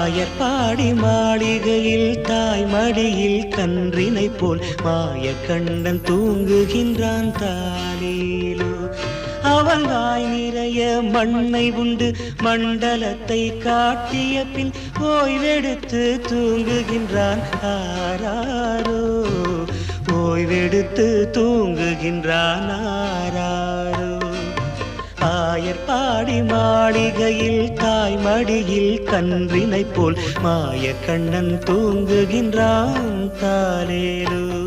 ஆயர்பாடி மாளிகையில் தாய் மடியில் கன்றினை போல் மாய கண்ணன் தூங்குகின்றான் தாலேலோ. அவன் வாய் நிறைய மண்ணை உண்டு மண்டலத்தை காட்டிய பின் ஓய்வெடுத்து தூங்குகின்றான் ஆராரோ. ஓய்வெடுத்து தூங்குகின்றான் ஆராரோ. ஆயர்பாடி மாளிகையில் தாய் மடியில் கன்றினை போல் மாய கண்ணன் தூங்குகின்றான் தாலேலோ.